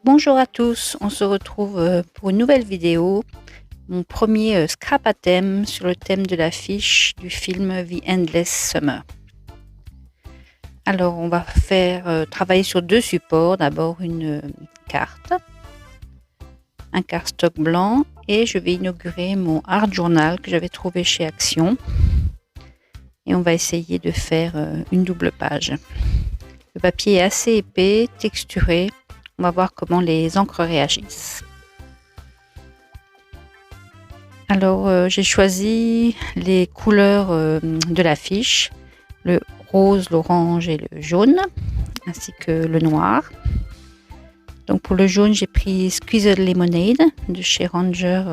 Bonjour à tous, on se retrouve pour une nouvelle vidéo, mon premier scrap à thème sur le thème de l'affiche du film The Endless Summer. Alors on va faire travailler sur deux supports, d'abord une carte, un cardstock blanc et je vais inaugurer mon art journal que j'avais trouvé chez Action et on va essayer de faire une double page. Le papier est assez épais, texturé. On va voir comment les encres réagissent. Alors, j'ai choisi les couleurs de l'affiche, le rose, l'orange et le jaune, ainsi que le noir. Donc pour le jaune, j'ai pris Squeezed Lemonade de chez Ranger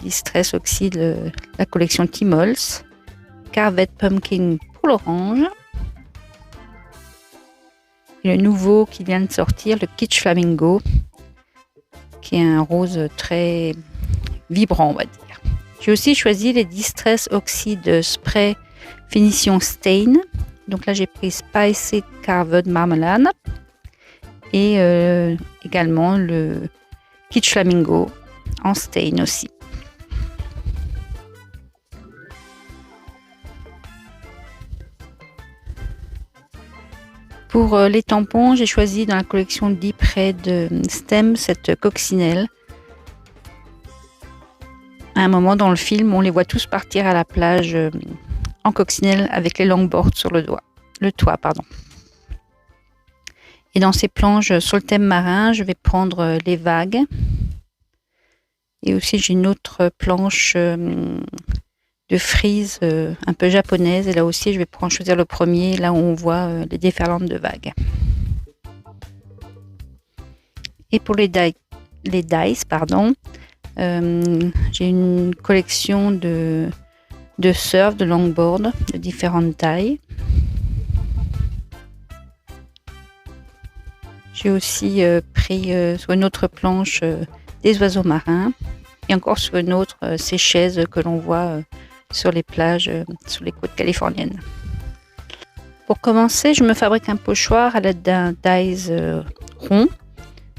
Distress Oxide, la collection Timols, Carved Pumpkin pour l'orange. Le nouveau qui vient de sortir, le Kitsch Flamingo, qui est un rose très vibrant, on va dire. J'ai aussi choisi les Distress Oxide Spray Finition Stain. Donc là, j'ai pris Spicy Carved Marmalade et également le Kitsch Flamingo en stain aussi. Pour les tampons, j'ai choisi dans la collection Deep Red Stem cette coccinelle. À un moment dans le film, on les voit tous partir à la plage en coccinelle avec les longboards sur le toit. Et dans ces planches sur le thème marin, je vais prendre les vagues. Et aussi j'ai une autre planche de frise un peu japonaise, et là aussi je vais choisir le premier, là où on voit les déferlantes de vagues. Et pour les dice, j'ai une collection de surf, de longboard de différentes tailles. J'ai aussi pris sur une autre planche des oiseaux marins, et encore sur une autre ces chaises que l'on voit sur les plages, sur les côtes californiennes. Pour commencer, je me fabrique un pochoir à l'aide d'un dies rond,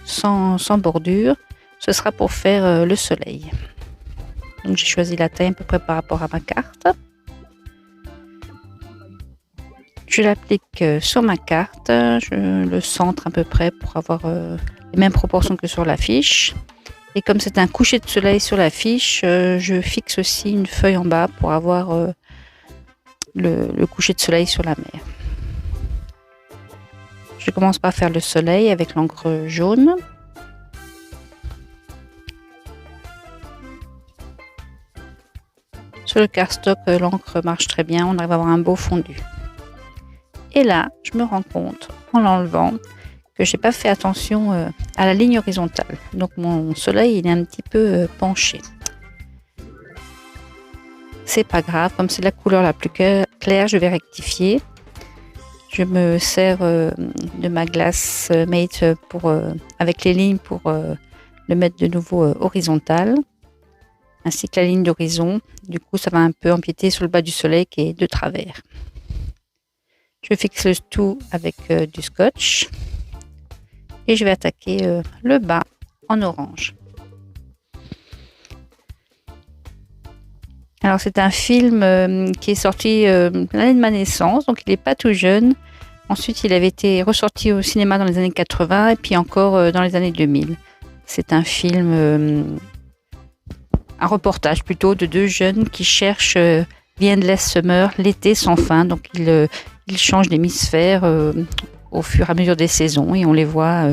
sans bordure. Ce sera pour faire le soleil. Donc j'ai choisi la taille à peu près par rapport à ma carte. Je l'applique sur ma carte, je le centre à peu près pour avoir les mêmes proportions que sur l'affiche. Et comme c'est un coucher de soleil sur l'affiche, je fixe aussi une feuille en bas pour avoir le coucher de soleil sur la mer. Je commence par faire le soleil avec l'encre jaune. Sur le cardstock, l'encre marche très bien, on arrive à avoir un beau fondu. Et là, je me rends compte en l'enlevant que j'ai pas fait attention à la ligne horizontale. Donc mon soleil il est un petit peu penché. C'est pas grave, comme c'est la couleur la plus claire, je vais rectifier. Je me sers de ma glace mate avec les lignes pour le mettre de nouveau horizontal, ainsi que la ligne d'horizon. Du coup, ça va un peu empiéter sur le bas du soleil qui est de travers. Je fixe le tout avec du scotch. Et je vais attaquer le bas en orange. Alors c'est un film qui est sorti l'année de ma naissance, donc il n'est pas tout jeune. Ensuite il avait été ressorti au cinéma dans les années 80 et puis encore dans les années 2000. C'est un film, un reportage plutôt de deux jeunes qui cherchent The Endless Summer, l'été sans fin. Donc ils changent d'hémisphère au fur et à mesure des saisons et on les voit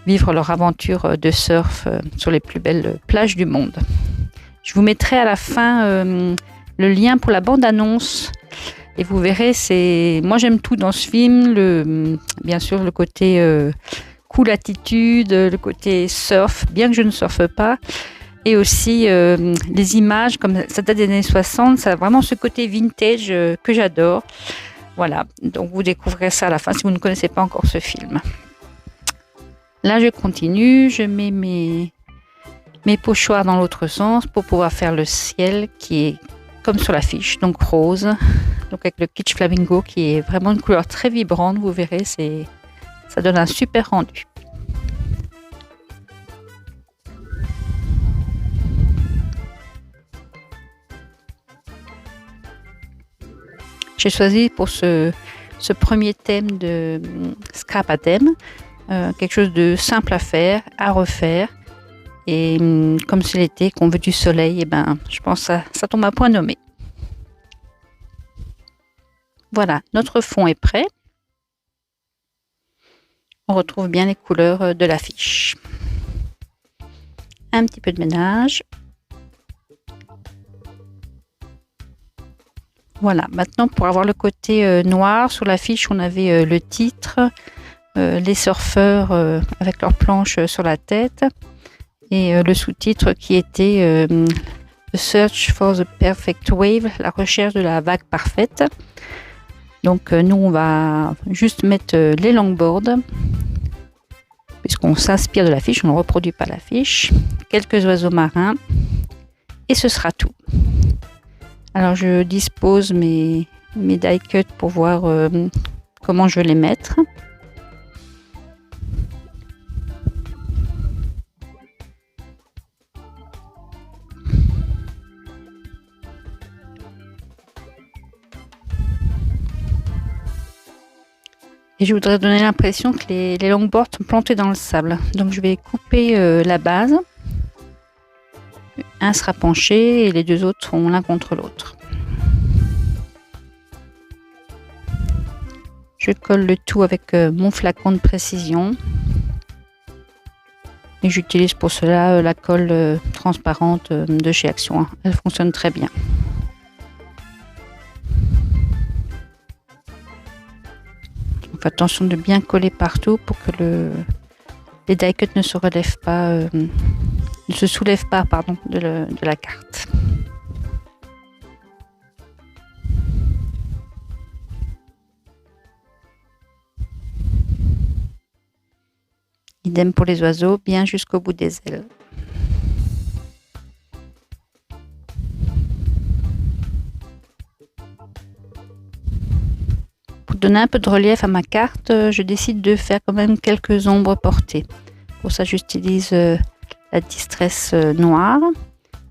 vivre leur aventure de surf sur les plus belles plages du monde. Je vous mettrai à la fin le lien pour la bande-annonce et vous verrez, moi j'aime tout dans ce film, bien sûr le côté cool attitude, le côté surf, bien que je ne surfe pas, et aussi les images, comme ça date des années 60, ça a vraiment ce côté vintage que j'adore. Voilà, donc vous découvrirez ça à la fin si vous ne connaissez pas encore ce film. Là, je continue, je mets mes pochoirs dans l'autre sens pour pouvoir faire le ciel qui est comme sur l'affiche, donc rose, donc avec le Kitsch Flamingo qui est vraiment une couleur très vibrante, vous verrez, ça donne un super rendu. J'ai choisi pour ce premier thème de scrap à thème quelque chose de simple à faire, à refaire. Et comme c'est l'été, qu'on veut du soleil, et ben, je pense que ça tombe à point nommé. Voilà, notre fond est prêt. On retrouve bien les couleurs de l'affiche. Un petit peu de ménage. Voilà, maintenant pour avoir le côté noir, sur l'affiche on avait le titre, les surfeurs avec leurs planches sur la tête et le sous-titre qui était The Search for the Perfect Wave, la recherche de la vague parfaite. Donc nous on va juste mettre les longboards puisqu'on s'inspire de l'affiche, on ne reproduit pas l'affiche, quelques oiseaux marins et ce sera tout. Alors je dispose mes die cuts pour voir comment je vais les mettre. Et je voudrais donner l'impression que les longboards sont plantés dans le sable. Donc je vais couper la base. Un sera penché et les deux autres seront l'un contre l'autre. Je colle le tout avec mon flacon de précision. Et j'utilise pour cela la colle transparente de chez Action. Elle fonctionne très bien. Donc attention de bien coller partout pour que les die cuts ne se relèvent pas. Ne se soulève pas de la carte. Idem pour les oiseaux, bien jusqu'au bout des ailes. Pour donner un peu de relief à ma carte, je décide de faire quand même quelques ombres portées. Pour ça, j'utilise la distress noire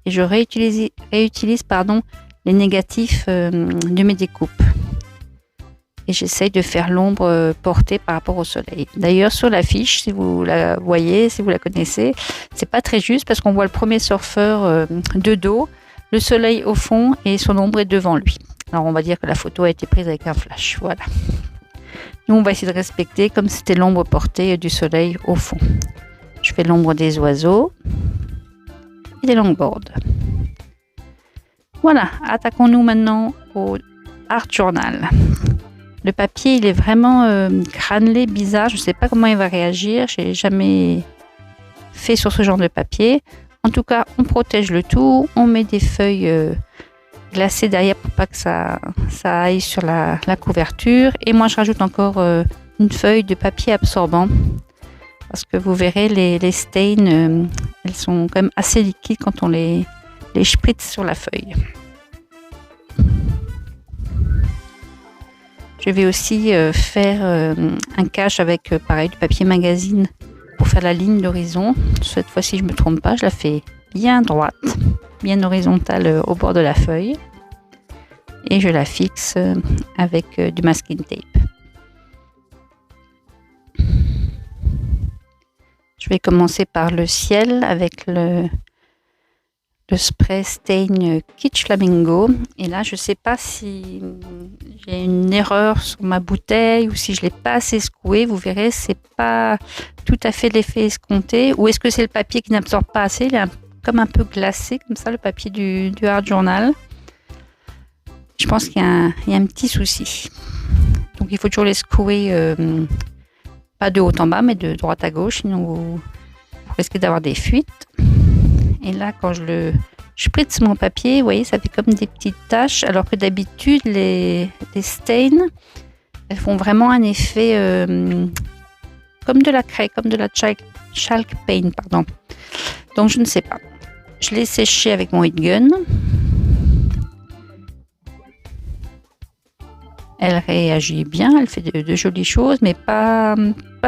et je réutilise les négatifs de mes découpes et j'essaye de faire l'ombre portée par rapport au soleil. D'ailleurs sur l'affiche, si vous la voyez, si vous la connaissez, c'est pas très juste parce qu'on voit le premier surfeur de dos, le soleil au fond et son ombre est devant lui. Alors on va dire que la photo a été prise avec un flash, voilà. Nous on va essayer de respecter comme c'était l'ombre portée du soleil au fond. Je fais l'ombre des oiseaux et des longboards. Voilà, attaquons-nous maintenant au Art Journal. Le papier, il est vraiment granulé, bizarre. Je ne sais pas comment il va réagir. Je n'ai jamais fait sur ce genre de papier. En tout cas, on protège le tout. On met des feuilles glacées derrière pour pas que ça aille sur la couverture. Et moi, je rajoute encore une feuille de papier absorbant. Parce que vous verrez, les stains, elles sont quand même assez liquides quand on les spritz sur la feuille. Je vais aussi faire un cache avec pareil du papier magazine pour faire la ligne d'horizon. Cette fois-ci, je ne me trompe pas, je la fais bien droite, bien horizontale au bord de la feuille. Et je la fixe avec du masking tape. Je vais commencer par le ciel avec le spray stain Kitsch Flamingo. Et là, je ne sais pas si j'ai une erreur sur ma bouteille ou si je ne l'ai pas assez secoué. Vous verrez, c'est pas tout à fait l'effet escompté. Ou est-ce que c'est le papier qui n'absorbe pas assez? Il est comme un peu glacé, comme ça, le papier du Art Journal. Je pense qu'il y a un petit souci. Donc, il faut toujours les secouer, pas de haut en bas, mais de droite à gauche. Sinon, vous risquez d'avoir des fuites. Et là, quand je spritz mon papier, vous voyez, ça fait comme des petites taches, alors que d'habitude, les stains, elles font vraiment un effet comme de la craie, comme de la chalk paint, pardon. Donc, je ne sais pas. Je l'ai séché avec mon heat gun. Elle réagit bien, elle fait de jolies choses, mais pas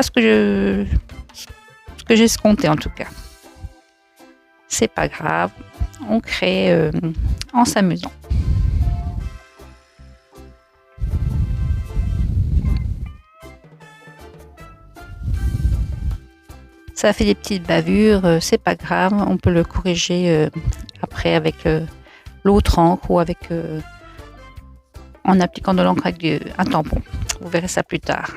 ce que j'ai escompté en tout cas. C'est pas grave, on crée en s'amusant. Ça a fait des petites bavures, c'est pas grave, on peut le corriger après avec l'autre encre ou avec en appliquant de l'encre avec un tampon. Vous verrez ça plus tard.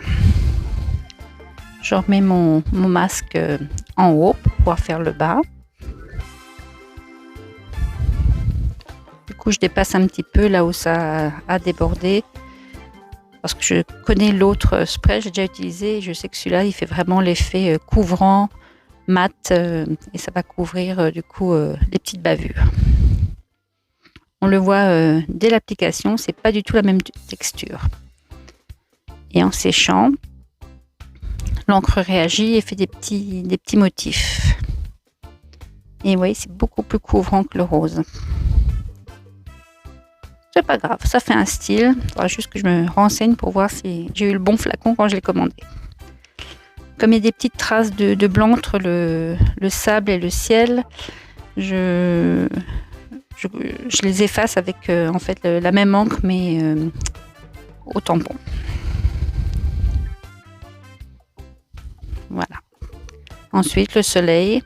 Je remets mon masque en haut pour pouvoir faire le bas. Du coup, je dépasse un petit peu là où ça a débordé. Parce que je connais l'autre spray, j'ai déjà utilisé. Et je sais que celui-là, il fait vraiment l'effet couvrant, mat. Et ça va couvrir du coup les petites bavures. On le voit dès l'application, c'est pas du tout la même texture. Et en séchant, l'encre réagit et fait des petits motifs. Et oui, c'est beaucoup plus couvrant que le rose. C'est pas grave, ça fait un style. Il faudra juste que je me renseigne pour voir si j'ai eu le bon flacon quand je l'ai commandé. Comme il y a des petites traces de blanc entre le sable et le ciel, je les efface avec en fait la même encre mais au tampon. Voilà. Ensuite, le soleil,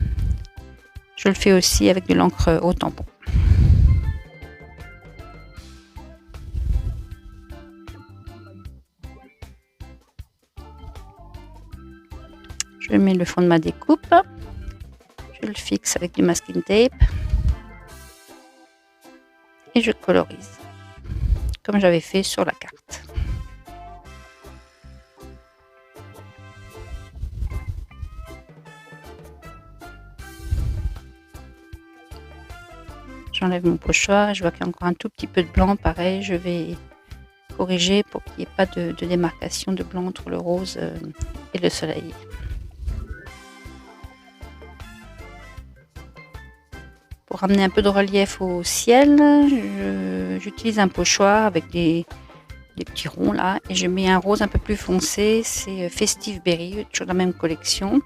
je le fais aussi avec de l'encre au tampon. Je mets le fond de ma découpe. Je le fixe avec du masking tape. Et je colorise, comme j'avais fait sur la carte. J'enlève mon pochoir, je vois qu'il y a encore un tout petit peu de blanc, pareil, je vais corriger pour qu'il n'y ait pas de démarcation de blanc entre le rose et le soleil. Pour ramener un peu de relief au ciel, j'utilise un pochoir avec des petits ronds là, et je mets un rose un peu plus foncé, c'est Festive Berry, toujours la même collection.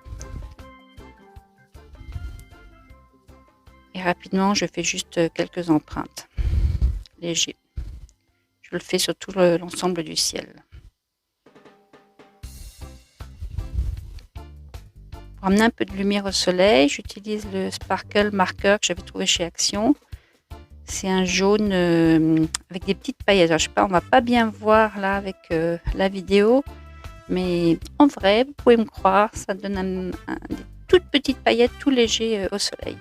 Et rapidement, je fais juste quelques empreintes légers. Je le fais sur tout l'ensemble du ciel. Pour amener un peu de lumière au soleil, j'utilise le Sparkle Marker que j'avais trouvé chez Action. C'est un jaune avec des petites paillettes. Alors, je sais pas, on va pas bien voir là avec la vidéo, mais en vrai, vous pouvez me croire, ça donne des toutes petites paillettes tout léger au soleil.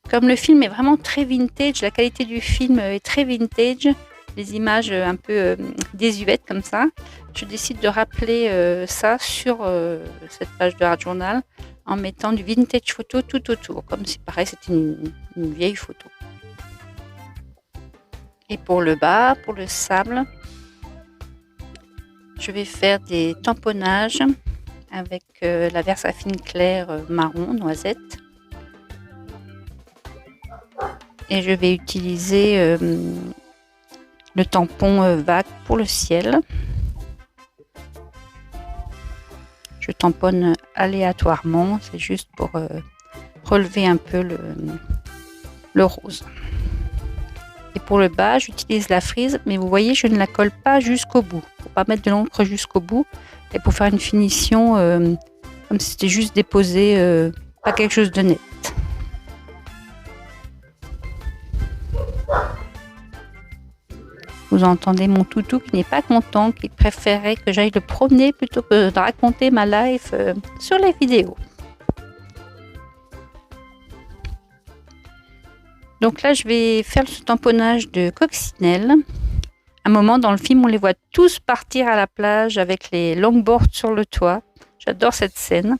Comme le film est vraiment très vintage, la qualité du film est très vintage, les images un peu désuètes comme ça, je décide de rappeler ça sur cette page de Art Journal en mettant du vintage photo tout autour, comme si pareil c'était une vieille photo. Et pour le bas, pour le sable, je vais faire des tamponnages avec la Versafine claire marron noisette. Et je vais utiliser le tampon vague pour le ciel. Je tamponne aléatoirement, c'est juste pour relever un peu le rose. Et pour le bas, j'utilise la frise, mais vous voyez, je ne la colle pas jusqu'au bout, pour pas mettre de l'encre jusqu'au bout, et pour faire une finition comme si c'était juste déposé, pas quelque chose de net. Vous entendez mon toutou qui n'est pas content, qui préférait que j'aille le promener plutôt que de raconter ma life sur les vidéos. Donc là, je vais faire ce tamponnage de coccinelle. À un moment dans le film, on les voit tous partir à la plage avec les longboards sur le toit. J'adore cette scène.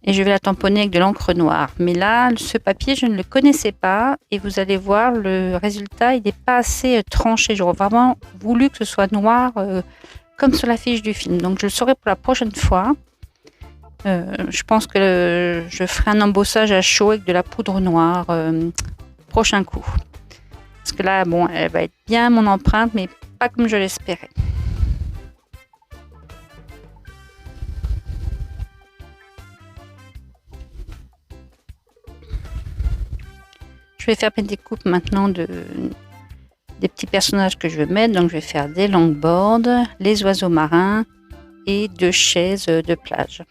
Et je vais la tamponner avec de l'encre noire. Mais là, ce papier, je ne le connaissais pas. Et vous allez voir, le résultat, il n'est pas assez tranché. J'aurais vraiment voulu que ce soit noir comme sur l'affiche du film. Donc, je le saurai pour la prochaine fois. Je pense que je ferai un embossage à chaud avec de la poudre noire prochain coup. Parce que là, bon, elle va être bien mon empreinte, mais pas comme je l'espérais. Je vais faire mes découpes maintenant des petits personnages que je veux mettre. Donc je vais faire des longboards, les oiseaux marins et 2 chaises de plage.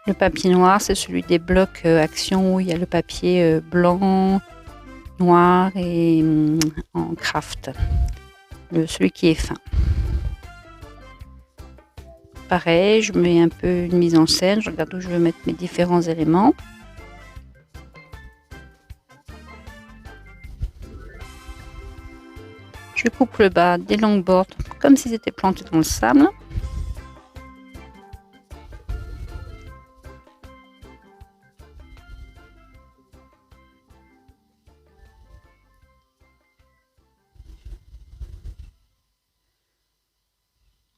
Le papier noir, c'est celui des blocs Action où il y a le papier blanc, noir et en craft. Celui qui est fin. Pareil, je mets un peu une mise en scène, je regarde où je veux mettre mes différents éléments. Je coupe le bas des longboards comme s'ils étaient plantés dans le sable.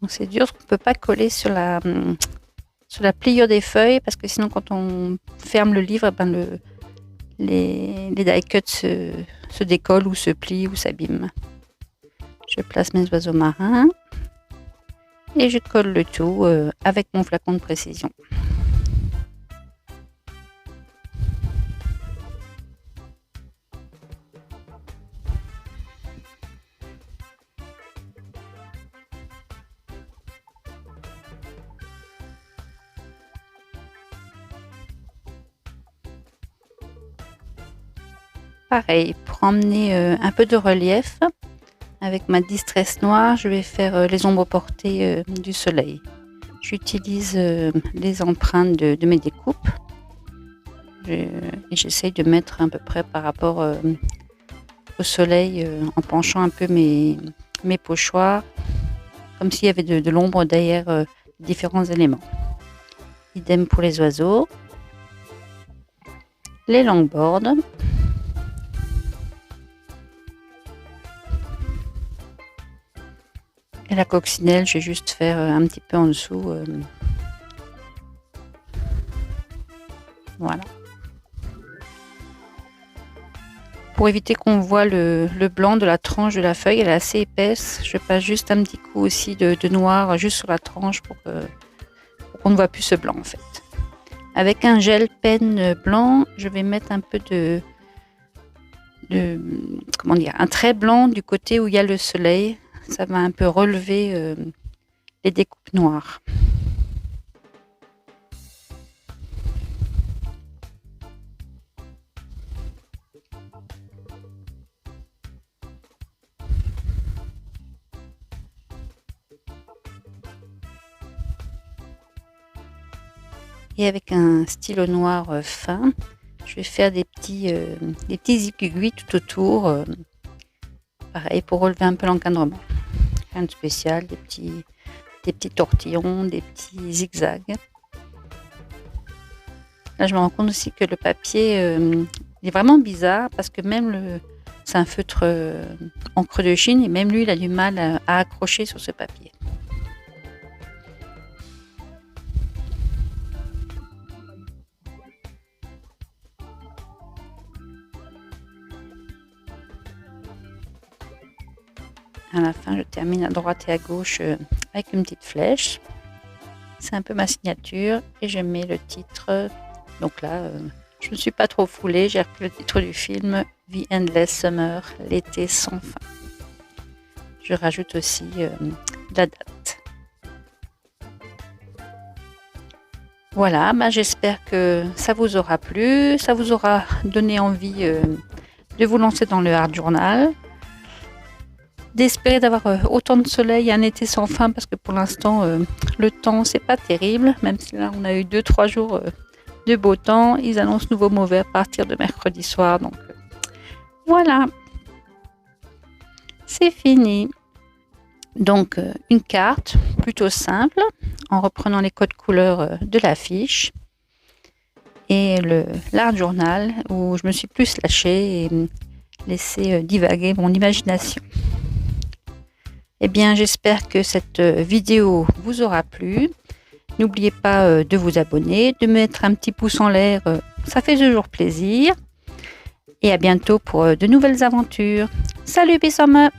C'est dur, on ne peut pas coller sur la pliure des feuilles parce que sinon quand on ferme le livre, les die cuts se décollent ou se plient ou s'abîment. Je place mes oiseaux marins et je colle le tout avec mon flacon de précision. Pareil, pour emmener un peu de relief, avec ma distress noire, je vais faire les ombres portées du soleil. J'utilise les empreintes de mes découpes et j'essaye de mettre à peu près par rapport au soleil en penchant un peu mes pochoirs, comme s'il y avait de l'ombre derrière différents éléments. Idem pour les oiseaux, les longboards. Et la coccinelle, je vais juste faire un petit peu en dessous. Voilà. Pour éviter qu'on voit le blanc de la tranche de la feuille, elle est assez épaisse. Je passe juste un petit coup aussi de noir juste sur la tranche pour qu'on ne voit plus ce blanc en fait. Avec un gel pen blanc, je vais mettre un peu un trait blanc du côté où il y a le soleil. Ça va un peu relever les découpes noires. Et avec un stylo noir fin, je vais faire des petits aiguilles tout autour. Pareil, pour relever un peu l'encadrement. Rien de spécial, des petits tortillons, des petits zigzags. Là, je me rends compte aussi que le papier est vraiment bizarre parce que même c'est un feutre encre de Chine et même lui, il a du mal à accrocher sur ce papier. À la fin, je termine à droite et à gauche avec une petite flèche. C'est un peu ma signature et je mets le titre. Donc là, je ne me suis pas trop foulée. J'ai repris le titre du film The Endless Summer, l'été sans fin. Je rajoute aussi la date. Voilà, j'espère que ça vous aura plu. Ça vous aura donné envie de vous lancer dans le art journal. D'espérer d'avoir autant de soleil un été sans fin parce que pour l'instant le temps c'est pas terrible, même si là on a eu 2-3 jours de beau temps. Ils annoncent nouveau mauvais à partir de mercredi soir, donc voilà, c'est fini. Donc une carte plutôt simple en reprenant les codes couleurs de l'affiche et l'art journal où je me suis plus lâchée et laissé divaguer mon imagination. Eh bien, j'espère que cette vidéo vous aura plu. N'oubliez pas de vous abonner, de mettre un petit pouce en l'air, ça fait toujours plaisir. Et à bientôt pour de nouvelles aventures. Salut, bisous!